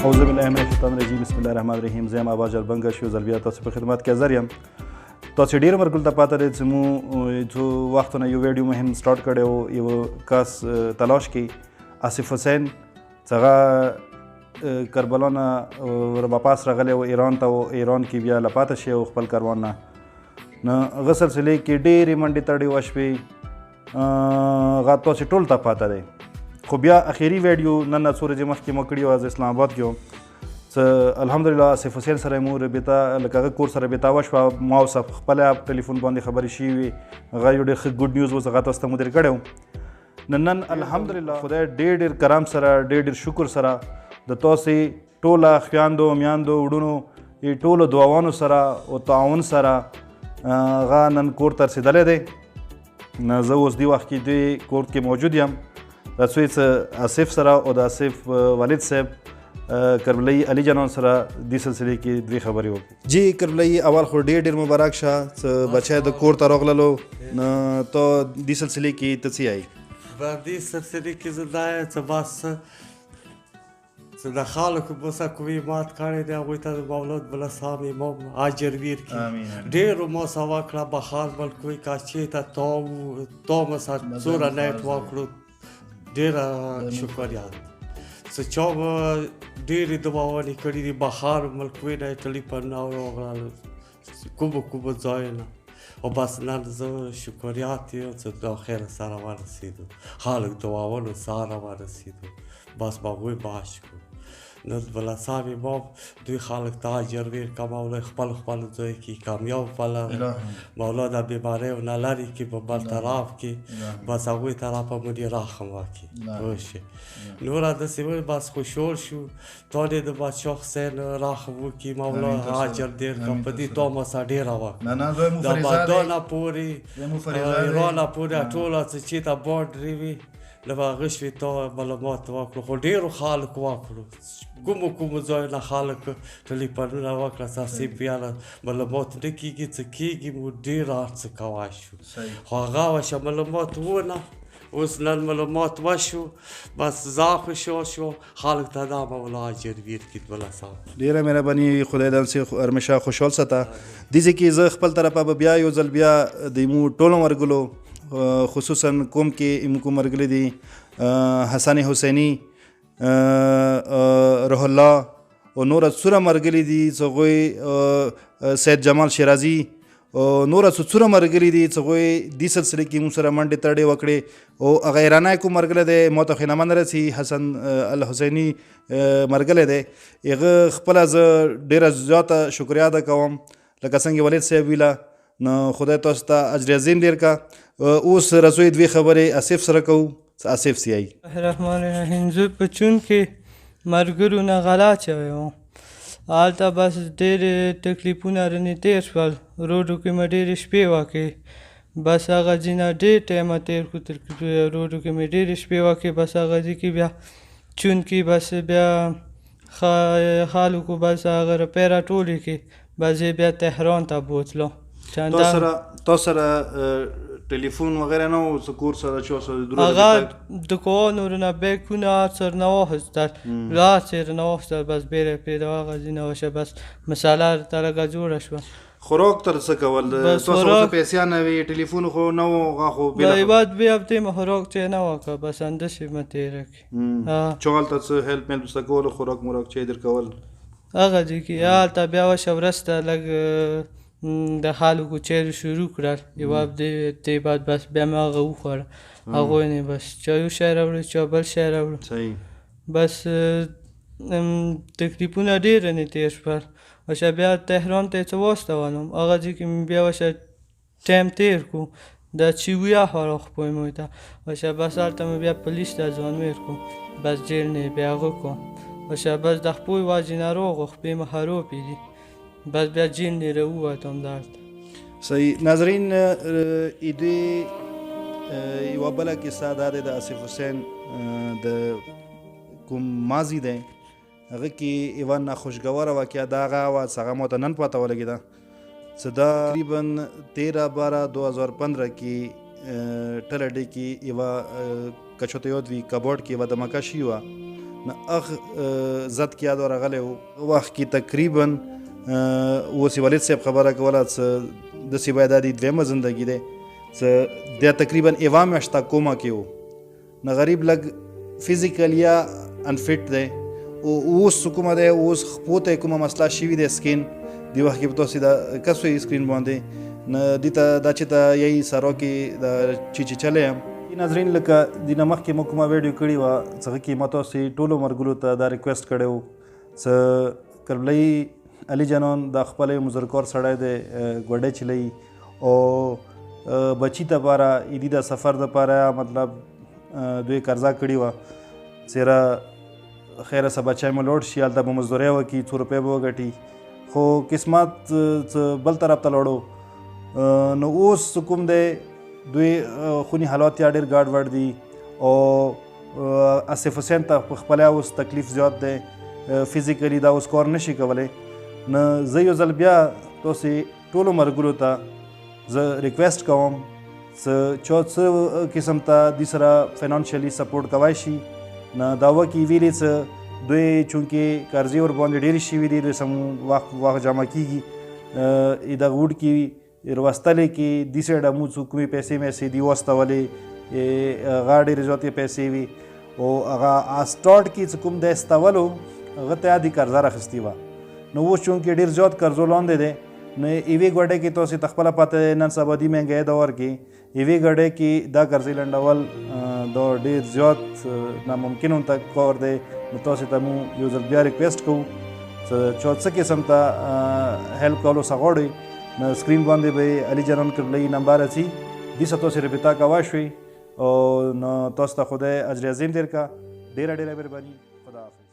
اعوذ بالله من الشیطان الرجیم بسم الله الرحمن الرحیم. زه یم عباس جلبنګه شو ځل بیا تاسو په خدمت کې حاضر یم. تاسو ډېر مرګل ته پاته دی چې مو څو وختونه یو ویډیو مهم سټارټ کړی و یو کس تلاش کې آصف حسین څغه کربلا نه واپس راغلی و ایران ته و ایران کې بیا له پاته شي او خپل کاروان نه هغه سلسلې کې ډېرې منډې تړې وشوې هغه تاسې ټول ته پاته دی. خو بیا اخیری ویډیو نن څو ورځې مخکې مو کړې وه زه اسلام آباد کې وم څه الحمدلله آصف حسین سره مو رابطه لکه هغه کور سره رابطه وشوه ما او صاحب خپله ټلیفون باندې خبرې شوې وې هغه یو ډېر ښه ګوډ نیوز اوس هغه تاسو ته مو در کړی و. نن الحمدلله خدای ډېر کرم سره ډېر شکر سره د تاسې ټوله خویندو میاندو وړونو ټولو دعاوانو سره او تعاون سره هغه نن کور ته رسېدلی دی. زه اوس دې وخت کې دې کور کې موجود یم. رسوی آصف سره او د آصف والد صاحب کربلایی علی جانان سره دې سلسلې کې دوی خبرې وکړو. جی کربلایی اول خو ډېر مبارک شه چې بچی د کور ته راغللو نو ته دې سلسلې کې ته څه یایې؟ په دې سلسلې کې زه دا یم چې بس چې د خلکو بوسه کوي مات کړی دی هغوی ته د مولود بلسام امام اجر ویر کړي. ډېرو ما سوا کړه بخار ملکوي کاچې ته تا مثلا څوره نیټ وکړو ډېره شکریات چې چا به ډېرې دعاوانې کړي دي بخار ملکوي نه ایټلي په ناوړه وغړل کومو ځایونه او بس نن زه شکریات یم چې د آخره سره ورسېدو خلک دعاونو سره ورسېدو بس به هغوی باش کړو. نو بلسام امام دوی خلک ته اجر ویر که مولا خپل ځای کې کامیاب پله مولا د بیماریو نه لرې کړي په بل طرف کې بس هغوی طرف په مونې رحم وکړي پوه شې. نوره داسې وایي بس خوشحال شو تا دې د بادشاه حسین رحم وکړي مولا اجر ډېر کړه په دې تا مسه ډېره وکړه د بدانه پورې ایرانه پورې ټوله څه چې ته باډرې وي له هغه شوي تا معلومات وکړو خو ډېرو خلکو وکړو کومو ځایونه خلک ټلیفونونه وکړه تاسې بیانه معلومات نه کېږي څه کېږي مو ډېر هر څه کوی شو خو هغه وشه معلومات ونه اوس نن معلومات وشو بس زه خوشحال شو خلک ته دا مولا اجر ویر کړي بلسام. ډېره مهرباني خدای داسې همیشه خوشحال ساته. دې ځای کې زه خپل طرفه به بیا یو ځل بیا د مو ټولو مرګلو خصوصا کوم کې امکو مرګلی دي حسن حسیني روح الله او نور څوره مرګلی دي چې هغوی سید جمال شیرازي او نور څوره مرګلی دي چې هغوی دې سلسلې کې موږ سره منډې تړې وکړې او هغه ایرانی کوم مرګلی دی ما ته خو نه رسي حسن الحسیني مرګلی دی هغه خپله زه ډېره زیاته شکریا ادا کوم لکه څنګه والد صاحب ویله نو خدای تاسو ته اجر عظیم ډېر کا. اوس رسوی دوی خبرې آصف سره کوو چې آصف څه یایي؟ الرحمن الرحیم. زه په چون کې ملګرو نه غلا شوی وم هلته بس ډېرې تکلیفونه رانې تېر شول روډو کې مې ډېرې شپې وکړې بس هغه ځای نه ډېر ټایمه تېر کړو روډو کې مې ډېرې شپې وکړې بس هغه ځای کې بیا چون کې بس بیا خلکو بس هغه روپۍ راټولې کړې بس یې بیا تهران ته بوتلو. تا سره ټلیفون وغیره نه و څه کور سره چا سره هغه دکان ورنه بیکونه هر څه رانه واخیستل هر څه یې رانه واخیستل بس بیره پیدا هغه ځای نه وشه بس مساله ورته لږه جوړه شوه. خوراک تر څه کول تاسو ورته پیسې نه وي ټلیفون خو نه و هغه خو بعد بیا هفتې مې خوراک چې نه وکړه بس همداسې مې تېره کړې چا هلته څه هیلپ میلپ ورته کول خوراک موراک چې یې در کول هغه ځای کې هلته بیا وشه ورسته لږ د خلکو چیرې شروع کړل یوه هفتې بعد بس بیا مې هغه وخوړه هغوی نه بس چا یو شی راوړه چا بل شی راوړه بس تکلیفونه ډېر رانې تېر شول وشه بیا تهران ته یې څه واستولم هغه ځای کې مې بیا وشه ټایم تېر کړو د چیویا خواړه خپوی مې ته وشه بس هلته مې بیا پولیس ته ځان ویر کړو بس جیل نه یې بیا هغه کړو وشه بس د خپوی واجې ناروغ و خپې مې خرابې دي بس بیا جیل نه راووتم دلته. صحیح. ناظرین ایدوی یوه بله کیسه دا دی د آصف حسین د کوم ماضي دی هغه کې یوه ناخوشګواره واقعه دا هغه وه چې هغه ما ته نن پته ولګېده چې دا تقریبا 13/12/2015 کې ټله ډې کې یوه که چاته یاد وي کباړ کې یوه دمکه شوې وه نه اخ زد کې یاد ورغلی و وخت کې تقریبا اوس والد صاحب خبره کوله څه داسې باید دا د دویمه زندګي دی څه بیا تقریبا یوه میاشت کوما کې و نه غریب لږ فزیکل یا انفټ دی اوس کومه دی اوس خپو ته کومه مسله شوي دی سکین دی وخت کې به تاسې دا کس وی سکرین باندې نه دې ته دا چې ته یی سرو کې د چې چلی یم ناظرین لکه دې نه مخکې موږ کومه ویډیو کړې وه څه هغه کې ما تاسې ټولو مرګلو ته دا ریکویسټ کړی و څه کربلۍ علي جانان دا خپل یو مزرکار سړی دی ګوډۍ چلوي او بچي دپاره ایدي د سفر دپاره مطلب دوی قرضه کړې وه څېره خیره څه بچی مو لوړ شي هلته به مزدورۍ وکړي 2 روپۍ به وګټي خو قسمت څه بل طرف ته لاړو نو اوس کوم دی دوی خوني حالات یا ډېر ګاډ وډ دي او اسف حسین ته په خپله اوس تکلیف زیات دی فزیکلی دا اوس کار نشي کولی نه زه یو ځل بیا تاسې ټولو مرګرو ته زه ریکویسټ کوم چا څه قسم ته دې سره فینانشلی سپورټ کوی شي نه دا وکړي ویلې څه دوی چونکې قرضې ورباندې ډېرې شوي دي دوی سم وخت جمع کېږي دغه وډ کې روستلې کې دې سایډه مو څو کومې پیسې میسې دي واستولې هغه ډېرې زیاتې پیسې وي او هغه سټارټ کې چې کوم دی استولو هغه ته یادې قرضه راخیستې وه نو اوس چونکې ډېر زیات قرضو لاندې دی نو یوې ګوډۍ کې تاسې ته خپله پته نن سبا دې مهنګۍ دور کې یوې ګوډۍ کې دا قرضې لنډول دا ډېر زیات ناممکن هم ته کار دی نو تاسې ته مو یو ځل بیا ریکویسټ کوو چا څه قسم ته هیلپ کولو څه غواړئ نو سکرین باندې به علي جانان کربلۍ نمبر اچي دې سره تاسې رابطه کولی شئ او نو تاسو ته خدای اجر عظیم دیر کا ډېره ډېره مهرباني خدا حافظ